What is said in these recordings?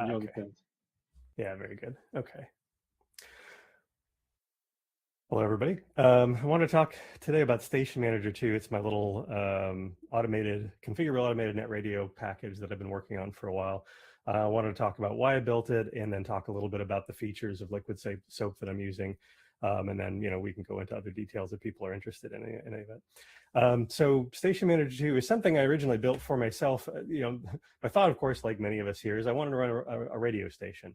it all depends. Yeah, very good. Okay. Hello, everybody. I want to talk today about Station Manager 2. It's my little configurable automated Netradio package that I've been working on for a while. I wanted to talk about why I built it, and then talk a little bit about the features of Liquidshop that I'm using. And then, we can go into other details if people are interested in any of it. So Station Manager 2 is something I originally built for myself. My thought, of course, like many of us here, is I wanted to run a radio station.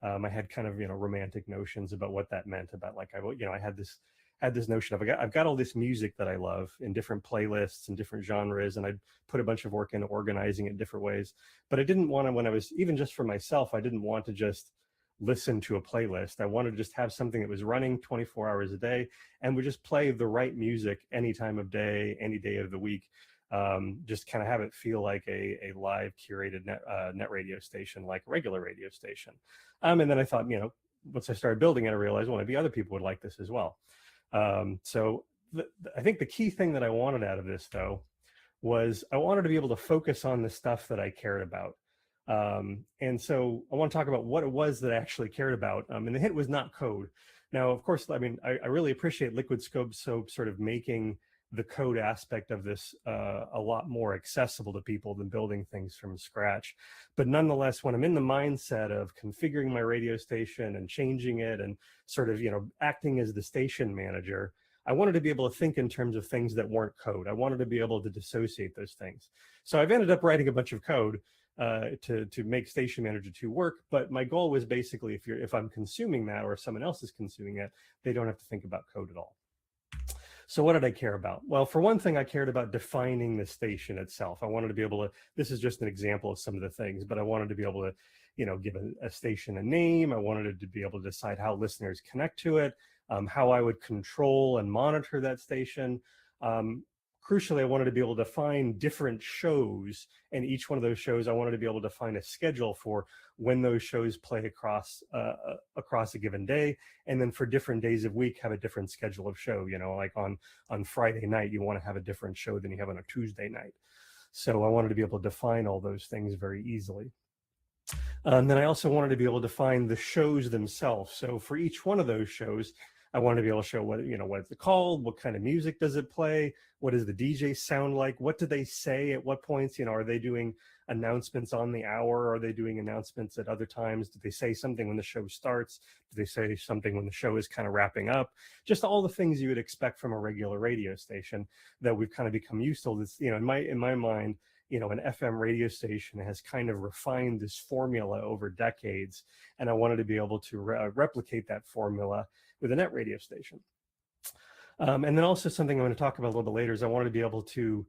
I had kind of romantic notions about what that meant. About like I had this notion of I've got all this music that I love in different playlists and different genres, and I'd put a bunch of work into organizing it in different ways. But I didn't want to, when I was even just for myself, I didn't want to just listen to a playlist. I wanted to just have something that was running 24 hours a day and would just play the right music any time of day, any day of the week. Just kind of have it feel like a live curated net radio station, like a regular radio station. And then I thought, once I started building it, I realized, well, maybe other people would like this as well. So I think the key thing that I wanted out of this, though, was I wanted to be able to focus on the stuff that I cared about. And so I want to talk about what it was that I actually cared about. And the hint was not code. Now, of course, I really appreciate Liquidshop sort of making the code aspect of this a lot more accessible to people than building things from scratch. But nonetheless, when I'm in the mindset of configuring my radio station and changing it and sort of, acting as the station manager, I wanted to be able to think in terms of things that weren't code. I wanted to be able to dissociate those things. So I've ended up writing a bunch of code to make Station Manager 2 work. But my goal was basically, if I'm consuming that, or if someone else is consuming it, they don't have to think about code at all. So what did I care about? Well, for one thing, I cared about defining the station itself. I wanted to be able to, this is just an example of some of the things, but I wanted to be able to, give a station a name. I wanted it to be able to decide how listeners connect to it, how I would control and monitor that station. Crucially, I wanted to be able to find different shows, and each one of those shows, I wanted to be able to find a schedule for when those shows play across a given day, and then for different days of week, have a different schedule of show. Like on Friday night, you want to have a different show than you have on a Tuesday night. So I wanted to be able to define all those things very easily. And then I also wanted to be able to define the shows themselves. So for each one of those shows, I wanted to be able to show what it's called, what kind of music does it play, what does the DJ sound like, what do they say at what points, are they doing announcements on the hour, are they doing announcements at other times, do they say something when the show starts, do they say something when the show is kind of wrapping up, just all the things you would expect from a regular radio station that we've kind of become used to. This, in my mind, an FM radio station has kind of refined this formula over decades, and I wanted to be able to replicate that formula with a net radio station. And then also something I'm going to talk about a little bit later is I wanted to be able to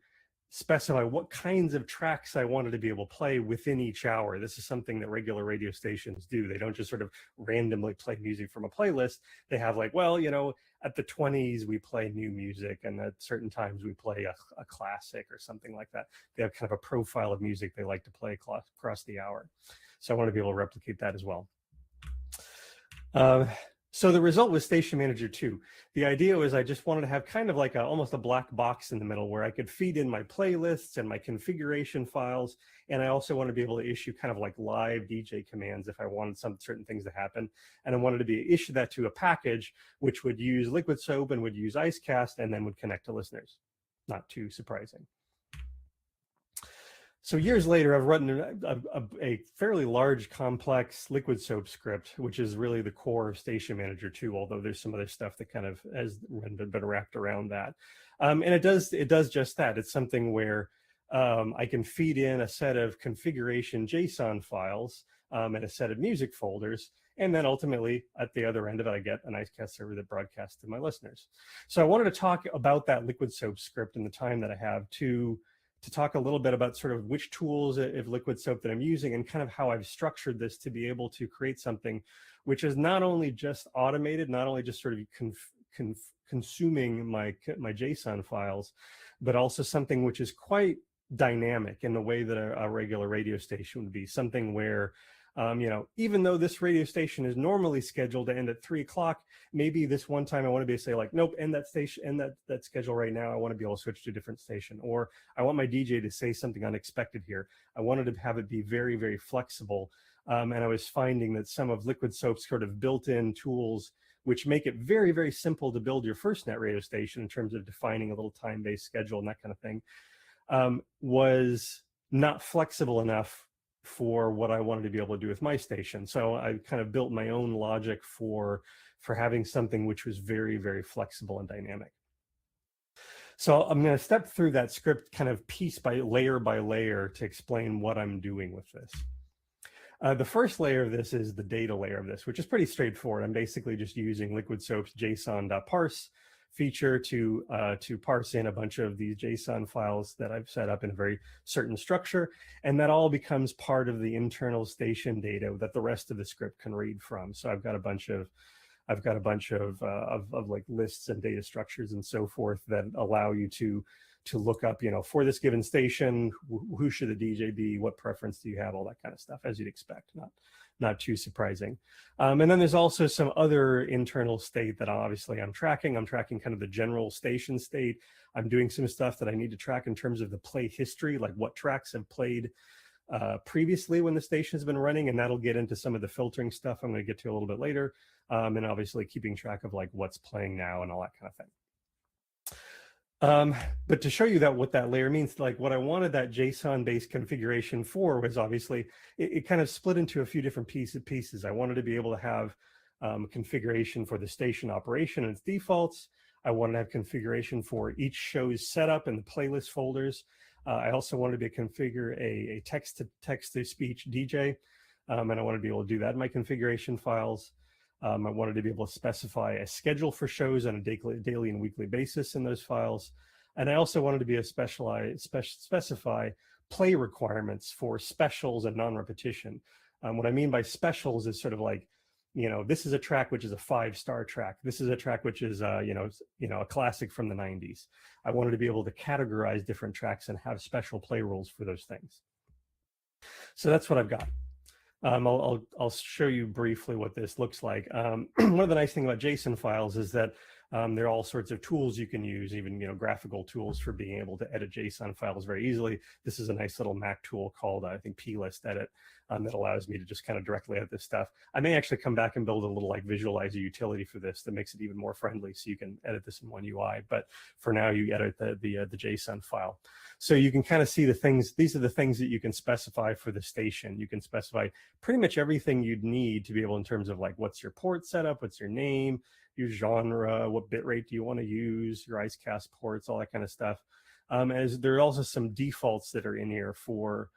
specify what kinds of tracks I wanted to be able to play within each hour. This is something that regular radio stations do. They don't just sort of randomly play music from a playlist. They have like, well, at the 20s, we play new music, and at certain times we play a classic or something like that. They have kind of a profile of music they like to play across the hour. So I want to be able to replicate that as well. So the result was Station Manager 2. The idea was I just wanted to have kind of like almost a black box in the middle where I could feed in my playlists and my configuration files. And I also want to be able to issue kind of like live DJ commands if I wanted some certain things to happen. And I wanted to issue that to a package which would use Liquidshop and would use IceCast and then would connect to listeners. Not too surprising. So years later, I've written a fairly large, complex Liquidshop script, which is really the core of Station Manager 2, although there's some other stuff that kind of has been wrapped around that. And it does just that. It's something where I can feed in a set of configuration JSON files and a set of music folders, and then ultimately, at the other end of it, I get an IceCast server that broadcasts to my listeners. So I wanted to talk about that Liquidshop script in the time that I have to talk a little bit about sort of which tools of Liquidshop that I'm using and kind of how I've structured this to be able to create something which is not only just automated, not only just sort of consuming my JSON files, but also something which is quite dynamic in the way that a regular radio station would be. Something where even though this radio station is normally scheduled to end at 3 o'clock, maybe this one time I want to be able to say like, nope, end that station, end that schedule right now. I want to be able to switch to a different station, or I want my DJ to say something unexpected here. I wanted to have it be very, very flexible And I was finding that some of Liquidshop's sort of built-in tools, which make it very, very simple to build your first net radio station in terms of defining a little time-based schedule and that kind of thing, was not flexible enough for what I wanted to be able to do with my station. So I kind of built my own logic for having something which was very, very flexible and dynamic. So I'm going to step through that script kind of piece by layer to explain what I'm doing with this. The first layer of this is the data layer of this, which is pretty straightforward. I'm basically just using Liquidshop's JSON.parse feature to parse in a bunch of these JSON files that I've set up in a very certain structure, and that all becomes part of the internal station data that the rest of the script can read from. So I've got a bunch of like lists and data structures and so forth that allow you to look up, for this given station, who should the DJ be, what preference do you have, all that kind of stuff, as you'd expect, not too surprising. And then there's also some other internal state that obviously I'm tracking. I'm tracking kind of the general station state. I'm doing some stuff that I need to track in terms of the play history, like what tracks have played previously when the station has been running, and that'll get into some of the filtering stuff I'm going to get to a little bit later, and obviously keeping track of like what's playing now and all that kind of thing. But to show you what that layer means, like what I wanted that JSON-based configuration for was obviously, it kind of split into a few different pieces. I wanted to be able to have configuration for the station operation and its defaults. I wanted to have configuration for each show's setup and the playlist folders. I also wanted to be able to configure a text-to-speech DJ, and I wanted to be able to do that in my configuration files. I wanted to be able to specify a schedule for shows on a daily and weekly basis in those files. And I also wanted to be able to specify play requirements for specials and non-repetition. What I mean by specials is sort of like, this is a track which is a 5-star track. This is a track which is, a classic from the 90s. I wanted to be able to categorize different tracks and have special play rules for those things. So that's what I've got. I'll show you briefly what this looks like. One of the nice things about JSON files is that there are all sorts of tools you can use, even graphical tools for being able to edit JSON files very easily. This is a nice little Mac tool called, I think, plist edit, that allows me to just kind of directly edit this stuff. I may actually come back and build a little like visualizer utility for this that makes it even more friendly, so you can edit this in one UI. But for now, you edit the JSON file. So you can kind of see the things. These are the things that you can specify for the station. You can specify pretty much everything you'd need to be able, in terms of like what's your port setup, what's your name, your genre, what bitrate do you want to use, your IceCast ports, all that kind of stuff. As there are also some defaults that are in here for,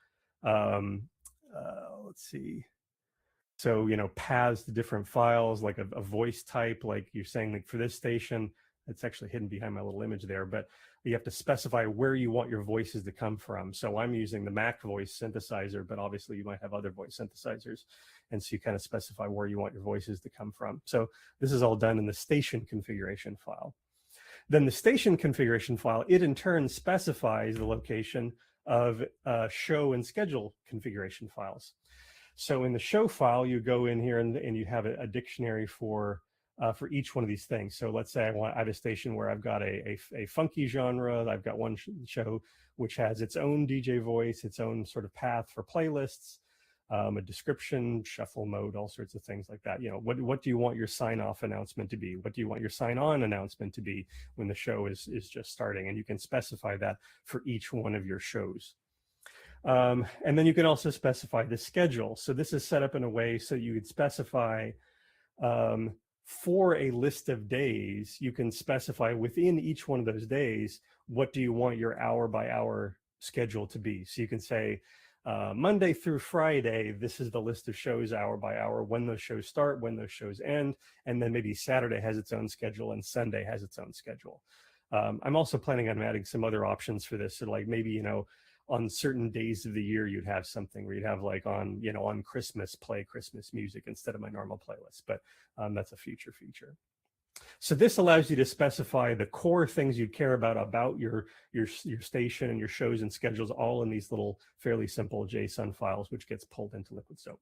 let's see. So, paths to different files, like a voice type, like you're saying, like for this station, it's actually hidden behind my little image there, but you have to specify where you want your voices to come from. So I'm using the Mac voice synthesizer, but obviously you might have other voice synthesizers. And so you kind of specify where you want your voices to come from. So this is all done in the station configuration file. Then the station configuration file, it in turn specifies the location of show and schedule configuration files. So in the show file, you go in here and you have a dictionary for each one of these things. So let's say I have a station where I've got a funky genre. I've got one show which has its own DJ voice, its own sort of path for playlists, a description, shuffle mode, all sorts of things like that. What do you want your sign-off announcement to be? What do you want your sign-on announcement to be when the show is just starting? And you can specify that for each one of your shows. And then you can also specify the schedule. So this is set up in a way so you could specify for a list of days, you can specify within each one of those days, what do you want your hour-by-hour schedule to be? So you can say, Monday through Friday, this is the list of shows hour by hour, when those shows start, when those shows end, and then maybe Saturday has its own schedule and Sunday has its own schedule. I'm also planning on adding some other options for this. So like maybe, on certain days of the year, you'd have something where you'd have like on Christmas, play Christmas music instead of my normal playlist, but that's a future feature. So this allows you to specify the core things you care about your station and your shows and schedules, all in these little fairly simple JSON files, which gets pulled into Liquidshop.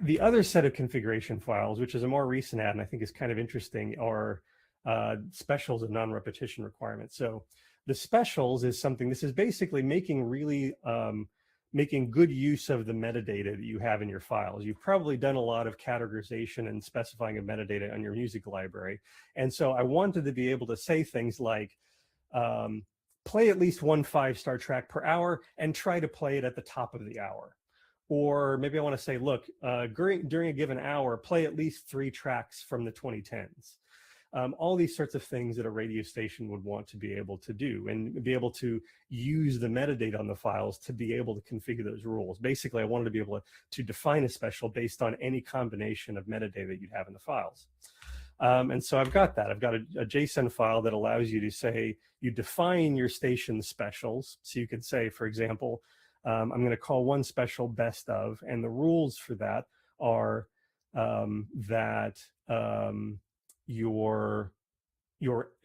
The other set of configuration files, which is a more recent add, and I think is kind of interesting, are specials and non-repetition requirements. So the specials is something, this is basically making really making good use of the metadata that you have in your files. You've probably done a lot of categorization and specifying of metadata on your music library. And so I wanted to be able to say things like, play at least one 5-star track per hour and try to play it at the top of the hour. Or maybe I want to say, look, during a given hour, play at least 3 tracks from the 2010s. All these sorts of things that a radio station would want to be able to do, and be able to use the metadata on the files to be able to configure those rules. Basically, I wanted to be able to define a special based on any combination of metadata that you'd have in the files. And so I've got that. I've got a JSON file that allows you to say, you define your station specials. So you could say, for example, I'm going to call one special best of, and the rules for that are that your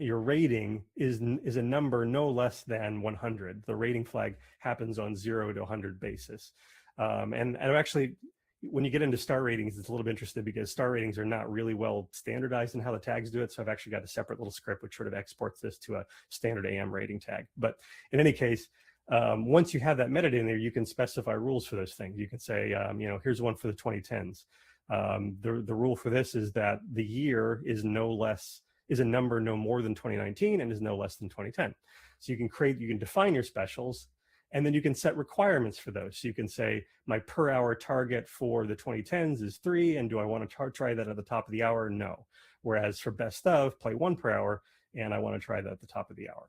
rating is a number no less than 100. The rating flag happens on 0 to 100 basis. And actually, when you get into star ratings, it's a little bit interesting because star ratings are not really well standardized in how the tags do it. So I've actually got a separate little script which sort of exports this to a standard AM rating tag. But in any case, once you have that metadata in there, you can specify rules for those things. You can say, here's one for the 2010s. The rule for this is that the year is a number no more than 2019 and is no less than 2010. So you can define your specials, and then you can set requirements for those. So you can say, my per hour target for the 2010s is 3, and do I want to try that at the top of the hour? No. Whereas for best of, play 1 per hour, and I want to try that at the top of the hour.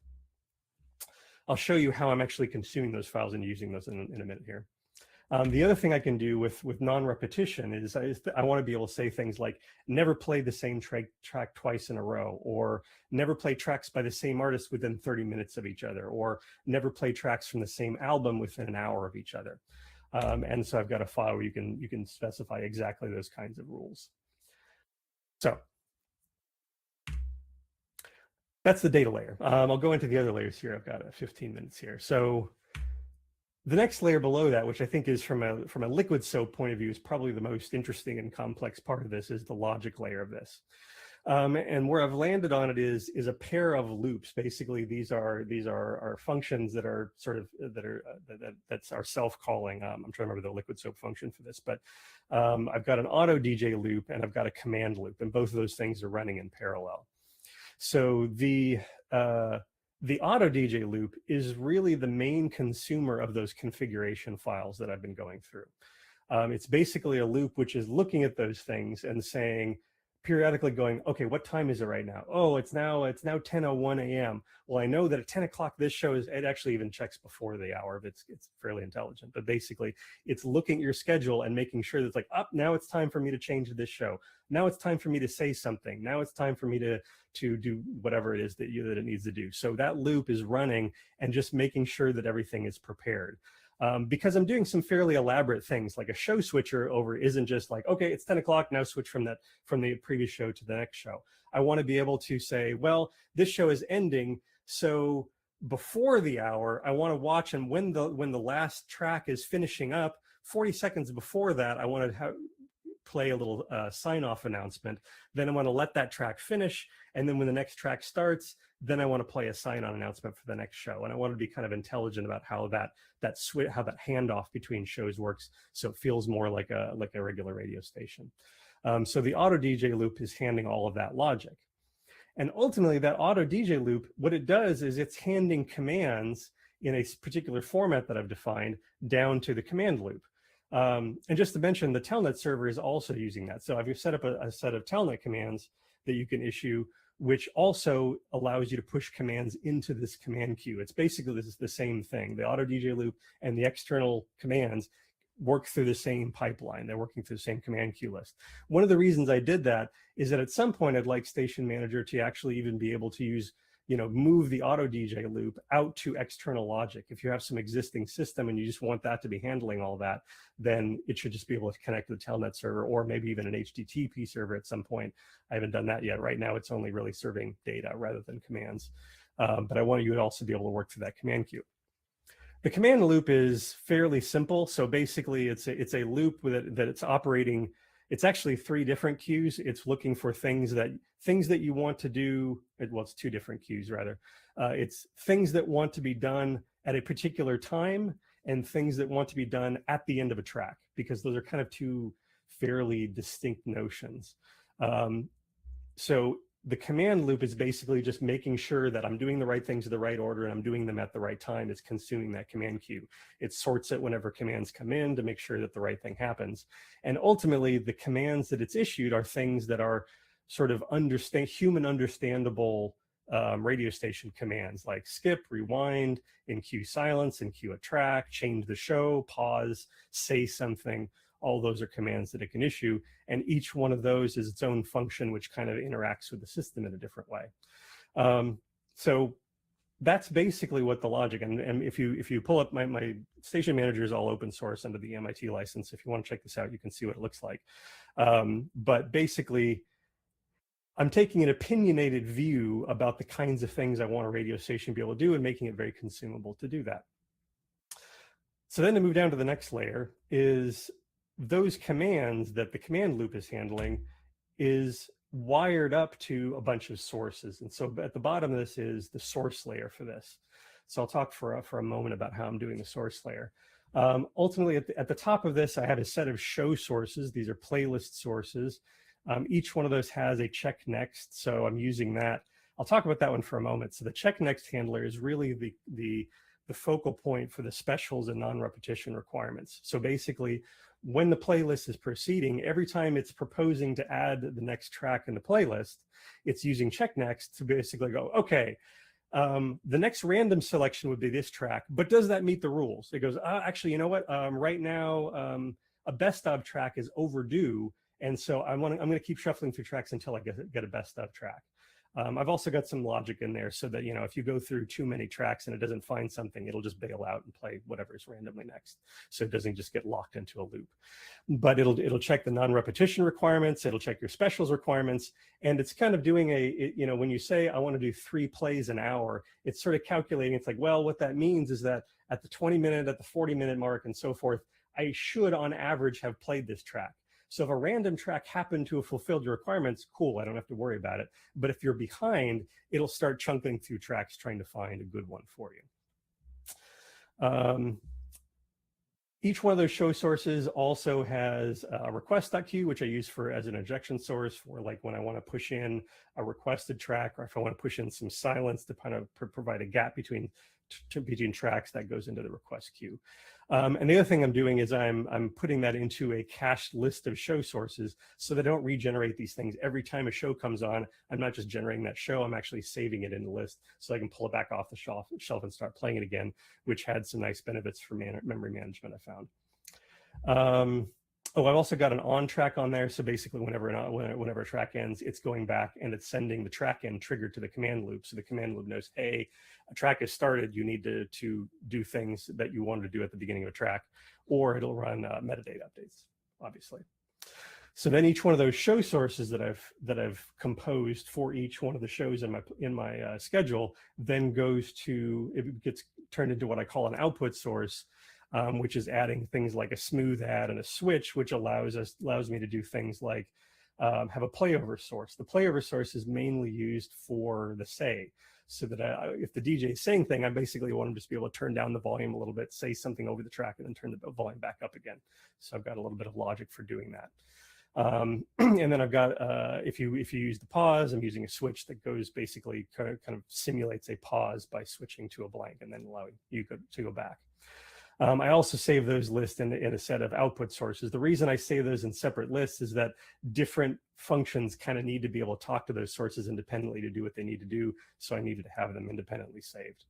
I'll show you how I'm actually consuming those files and using those in a minute here. The other thing I can do with non-repetition is I want to be able to say things like, never play the same track twice in a row, or never play tracks by the same artist within 30 minutes of each other, or never play tracks from the same album within an hour of each other. And so I've got a file where you can specify exactly those kinds of rules. So that's the data layer. I'll go into the other layers here. I've got 15 minutes here. So the next layer below that, which I think is from a liquid soap point of view, is probably the most interesting and complex part of this, is the logic layer of this. And where I've landed on it is a pair of loops. Basically, these are functions that are that's our self-calling. I'm trying to remember the liquid soap function for this, but I've got an auto DJ loop and I've got a command loop, and both of those things are running in parallel. So the auto DJ loop is really the main consumer of those configuration files that I've been going through. It's basically a loop which is looking at those things and saying, periodically going, okay, what time is it right now? Oh, it's now 10:01 a.m. Well, I know that at 10 o'clock this show it actually even checks before the hour. It's fairly intelligent, but basically it's looking at your schedule and making sure that it's like, now it's time for me to change this show. Now it's time for me to say something. Now it's time for me to do whatever it is that it needs to do. So that loop is running and just making sure that everything is prepared. Because I'm doing some fairly elaborate things, like a show switcher over isn't just like, okay, it's 10 o'clock, now switch from the previous show to the next show. I want to be able to say, well, this show is ending, so before the hour, I want to watch, and when the last track is finishing up, 40 seconds before that, I want to play a little sign-off announcement. Then I want to let that track finish, and then when the next track starts, then I want to play a sign-on announcement for the next show. And I want to be kind of intelligent about how that handoff between shows works, so it feels more like a regular radio station. So the auto DJ loop is handing all of that logic. And ultimately, that auto DJ loop, what it does is it's handing commands in a particular format that I've defined down to the command loop. And just to mention, the Telnet server is also using that. So I've set up a set of Telnet commands that you can issue, which also allows you to push commands into this command queue. It's basically this is the same thing. The auto DJ loop and the external commands work through the same pipeline. They're working through the same command queue list. One of the reasons I did that is that at some point I'd like Station Manager to actually even be able to use, move the auto DJ loop out to external logic. If you have some existing system and you just want that to be handling all that, then it should just be able to connect to the Telnet server, or maybe even an HTTP server at some point. I haven't done that yet. Right now, it's only really serving data rather than commands. But I want you to also be able to work through that command queue. The command loop is fairly simple. So basically, it's a loop that it's operating. It's actually 3 different queues. It's looking for things that you want to do. Well, it's 2 different queues rather. It's things that want to be done at a particular time, and things that want to be done at the end of a track, because those are kind of two fairly distinct notions. So the command loop is basically just making sure that I'm doing the right things in the right order and I'm doing them at the right time. It's consuming that command queue. It sorts it whenever commands come in to make sure that the right thing happens. And ultimately, the commands that it's issued are things that are sort of human understandable radio station commands, like skip, rewind, enqueue silence, enqueue a track, change the show, pause, say something. All those are commands that it can issue, and each one of those is its own function, which kind of interacts with the system in a different way. So that's basically what the logic, and if you pull up my station manager is all open source under the MIT license. If you want to check this out, you can see what it looks like. But basically, I'm taking an opinionated view about the kinds of things I want a radio station to be able to do and making it very consumable to do that. So then to move down to the next layer is those commands that the command loop is handling is wired up to a bunch of sources. And so at the bottom of this is the source layer for this. So I'll talk for a moment about how I'm doing the source layer. Ultimately, at the top of this, I have a set of show sources. These are playlist sources. Each one of those has a check next, so I'm using that. I'll talk about that one for a moment. So the check next handler is really the focal point for the specials and non-repetition requirements. So basically, when the playlist is proceeding, every time it's proposing to add the next track in the playlist, it's using check next to basically go, okay, the next random selection would be this track, but does that meet the rules? It goes, actually, you know what? Right now, a best of track is overdue. And so I'm going to keep shuffling through tracks until I get a best of track. I've also got some logic in there so that, you know, if you go through too many tracks and it doesn't find something, it'll just bail out and play whatever's randomly next. So it doesn't just get locked into a loop. But it'll check the non-repetition requirements. It'll check your specials requirements. And it's kind of doing you know, when you say, I want to do 3 plays an hour, it's sort of calculating. It's like, well, what that means is that at the 20-minute, at the 40-minute mark and so forth, I should on average have played this track. So if a random track happened to have fulfilled your requirements, cool, I don't have to worry about it. But if you're behind, it'll start chunking through tracks trying to find a good one for you. Each one of those show sources also has a request.queue, which I use as an injection source for like when I want to push in a requested track, or if I want to push in some silence to kind of provide a gap between tracks, that goes into the request queue. And the other thing I'm doing is I'm putting that into a cached list of show sources so that I don't regenerate these things every time a show comes on. I'm not just generating that show, I'm actually saving it in the list so I can pull it back off the shelf and start playing it again, which had some nice benefits for memory management, I found. Oh, I've also got an on track on there. So basically whenever a track ends, it's going back and it's sending the track end triggered to the command loop. So the command loop knows, hey, a track is started. You need to do things that you wanted to do at the beginning of a track, or it'll run metadata updates, obviously. So then each one of those show sources that I've composed for each one of the shows in my schedule then it gets turned into what I call an output source, which is adding things like a smooth add and a switch, which allows me to do things like have a playover source. The playover source is mainly used for the say, so that if the DJ is saying thing, I basically want him to just be able to turn down the volume a little bit, say something over the track, and then turn the volume back up again. So I've got a little bit of logic for doing that. And then I've got, if you use the pause, I'm using a switch that goes basically kind of simulates a pause by switching to a blank and then allowing you to go back. I also save those lists in a set of output sources. The reason I save those in separate lists is that different functions kind of need to be able to talk to those sources independently to do what they need to do. So I needed to have them independently saved.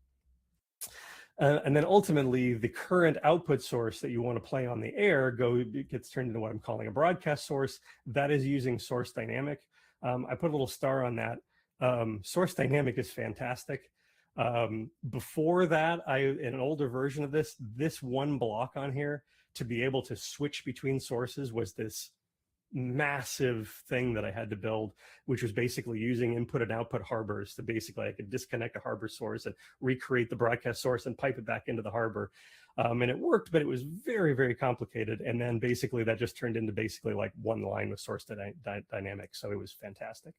And then ultimately, the current output source that you want to play on the air gets turned into what I'm calling a broadcast source. That is using source dynamic. I put a little star on that. Source dynamic is fantastic. Before that, in an older version of this one block on here, to be able to switch between sources was this massive thing that I had to build, which was basically using input and output harbors to basically I could disconnect a harbor source and recreate the broadcast source and pipe it back into the harbor. And it worked, but it was very, very complicated. And then basically that just turned into basically like one line with source dynamic. So it was fantastic.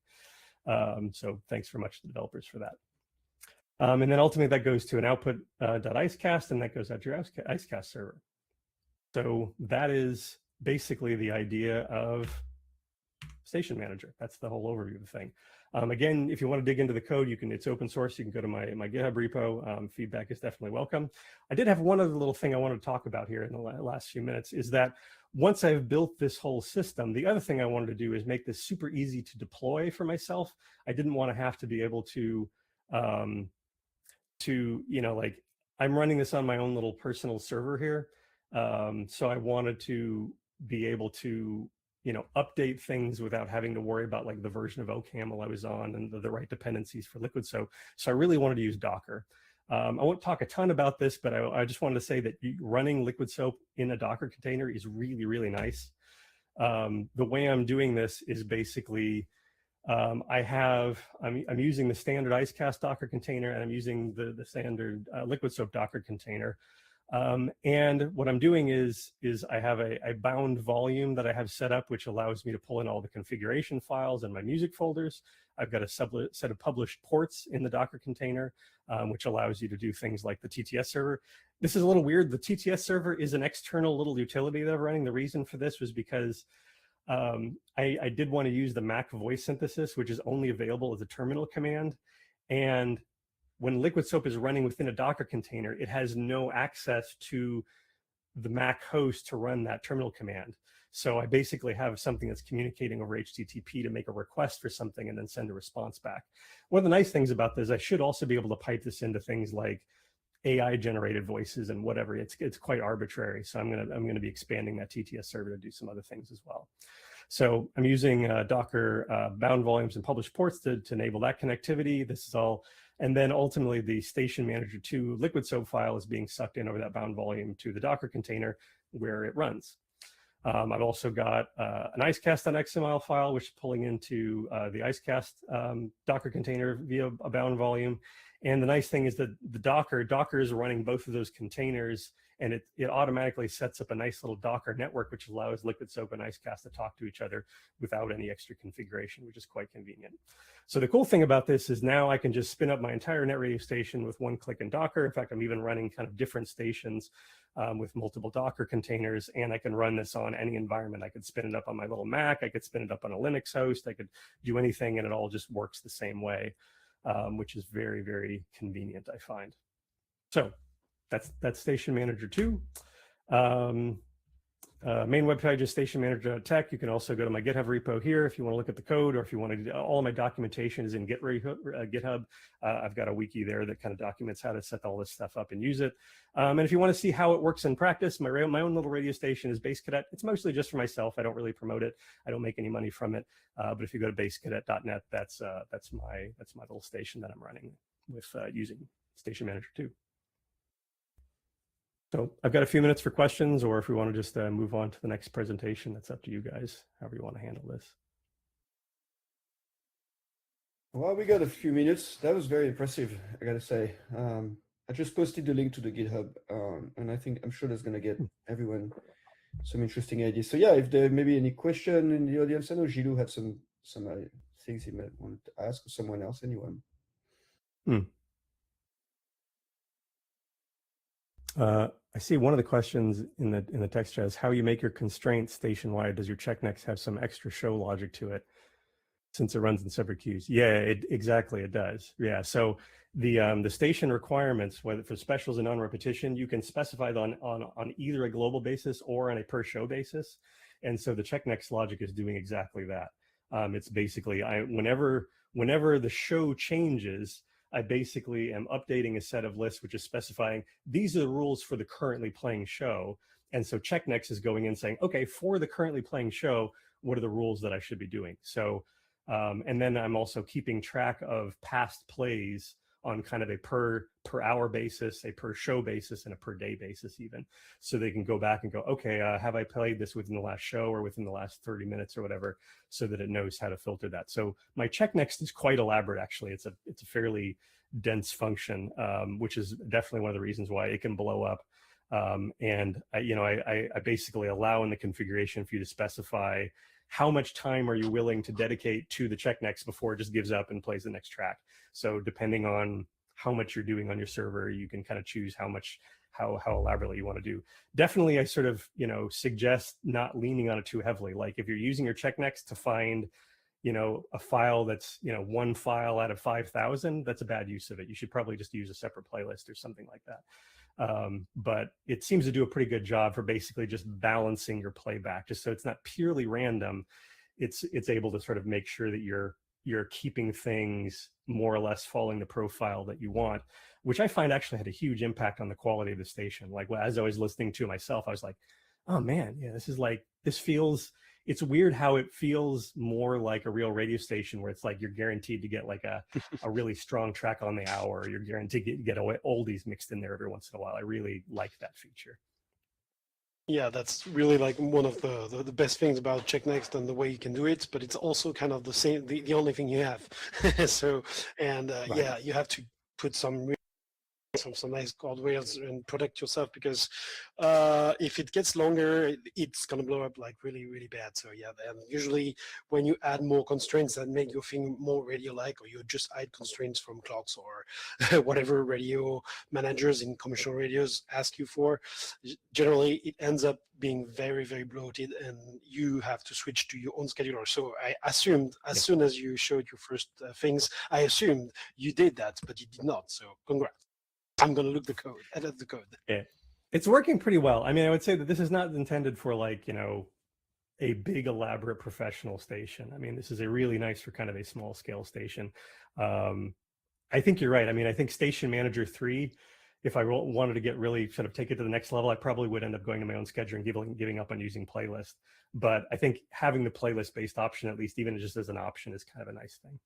So thanks very much to the developers for that. And then ultimately that goes to an output.icecast, and that goes out to your icecast server. So that is basically the idea of Station Manager. That's the whole overview of the thing. Again, if you want to dig into the code, it's open source. You can go to my GitHub repo. Feedback is definitely welcome. I did have one other little thing I wanted to talk about here in the last few minutes, is that once I've built this whole system, the other thing I wanted to do is make this super easy to deploy for myself. I didn't want to have to be able to, like, I'm running this on my own little personal server here. So I wanted to be able to, update things without having to worry about like the version of OCaml I was on and the right dependencies for Liquidsoap. So I really wanted to use Docker. I won't talk a ton about this, but I just wanted to say that running Liquidsoap in a Docker container is really, really nice. The way I'm doing this is basically, I'm using the standard Icecast Docker container, and I'm using the standard Liquidsoap Docker container. And what I'm doing is I have a bound volume that I have set up, which allows me to pull in all the configuration files and my music folders. I've got a set of published ports in the Docker container, which allows you to do things like the TTS server. This is a little weird. The TTS server is an external little utility that I'm running. The reason for this was because I did want to use the Mac voice synthesis, which is only available as a terminal command. And when Liquidsoap is running within a Docker container, it has no access to the Mac host to run that terminal command. So I basically have something that's communicating over HTTP to make a request for something and then send a response back. One of the nice things about this, I should also be able to pipe this into things like AI generated voices and whatever. It's quite arbitrary. So I'm gonna be expanding that TTS server to do some other things as well. So I'm using Docker bound volumes and published ports to enable that connectivity. This is all. And then ultimately the Station Manager 2 Liquidsoap file is being sucked in over that bound volume to the Docker container where it runs. I've also got an icecast.xml file, which is pulling into the Icecast Docker container via a bound volume. And the nice thing is that the Docker is running both of those containers, and it automatically sets up a nice little Docker network, which allows Liquidsoap and Icecast to talk to each other without any extra configuration, which is quite convenient. So the cool thing about this is now I can just spin up my entire Netradio station with one click in Docker. In fact, I'm even running kind of different stations with multiple Docker containers, and I can run this on any environment. I could spin it up on my little Mac, I could spin it up on a Linux host, I could do anything, and it all just works the same way, which is very, very convenient, I find. So that's Station Manager 2. Main webpage is stationmanager.tech. You can also go to my GitHub repo here if you want to look at the code, or if you want to do, all of my documentation is in GitHub. I've got a wiki there that kind of documents how to set all this stuff up and use it. And if you want to see how it works in practice, my own little radio station is Base Cadet. It's mostly just for myself. I don't really promote it. I don't make any money from it. But if you go to basecadet.net, that's my little station that I'm running with using Station Manager 2. So I've got a few minutes for questions, or if we want to just move on to the next presentation, that's up to you guys, however you want to handle this. Well, we got a few minutes. That was very impressive, I gotta say. I just posted the link to the GitHub, and I'm sure that's gonna get everyone some interesting ideas. So yeah, if there may be any question in the audience, I know Gilou had some things he might want to ask, or someone else, anyone. I see one of the questions in the text chat is how you make your constraints station-wide. Does your checknext have some extra show logic to it since it runs in separate queues? Yeah, exactly, it does. Yeah, so the station requirements, whether for specials and non-repetition, you can specify them on either a global basis or on a per show basis. And so the checknext logic is doing exactly that. It's basically, whenever the show changes, I basically am updating a set of lists, which is specifying these are the rules for the currently playing show. And so checknext is going in saying, okay, for the currently playing show, what are the rules that I should be doing? So, and then I'm also keeping track of past plays on kind of a per hour basis, a per show basis, and a per day basis even. So they can go back and go, okay, have I played this within the last show or within the last 30 minutes or whatever, so that it knows how to filter that. So my checknext is quite elaborate, actually. It's a fairly dense function, which is definitely one of the reasons why it can blow up. And I basically allow in the configuration for you to specify how much time are you willing to dedicate to the checknext before it just gives up and plays the next track. So depending on how much you're doing on your server. You can kind of choose how elaborately you want to do. Definitely, I sort of, suggest not leaning on it too heavily. Like if you're using your checknext to find, a file that's, one file out of 5,000, that's a bad use of it. You should probably just use a separate playlist or something like that. But it seems to do a pretty good job for basically just balancing your playback, just so it's not purely random. It's able to sort of make sure that you're keeping things more or less following the profile that you want, which I find actually had a huge impact on the quality of the station. Like as I was listening to it myself, I was like, oh man, yeah, it's weird how it feels more like a real radio station, where it's like you're guaranteed to get like a really strong track on the hour, or you're guaranteed to get oldies mixed in there every once in a while. I really like that feature. Yeah, that's really like one of the best things about checknext and the way you can do it, but it's also kind of the only thing you have. So, and Right. yeah, you have to put some nice guardrails and protect yourself, because if it gets longer, it's gonna blow up like really, really bad. So yeah, and usually when you add more constraints that make your thing more radio-like, or you just add constraints from clocks or whatever radio managers in commercial radios ask you for, generally it ends up being very, very bloated, and you have to switch to your own scheduler. So I assumed as soon as you showed your first things, I assumed you did that, but you did not. So congrats. I'm going to look edit the code. Yeah, it's working pretty well. I mean, I would say that this is not intended for like, a big elaborate professional station. I mean, this is a really nice for kind of a small scale station. I think you're right. I mean, I think Station Manager 3, if I wanted to get really sort of take it to the next level, I probably would end up going to my own scheduler and giving up on using playlist. But I think having the playlist based option, at least even just as an option, is kind of a nice thing.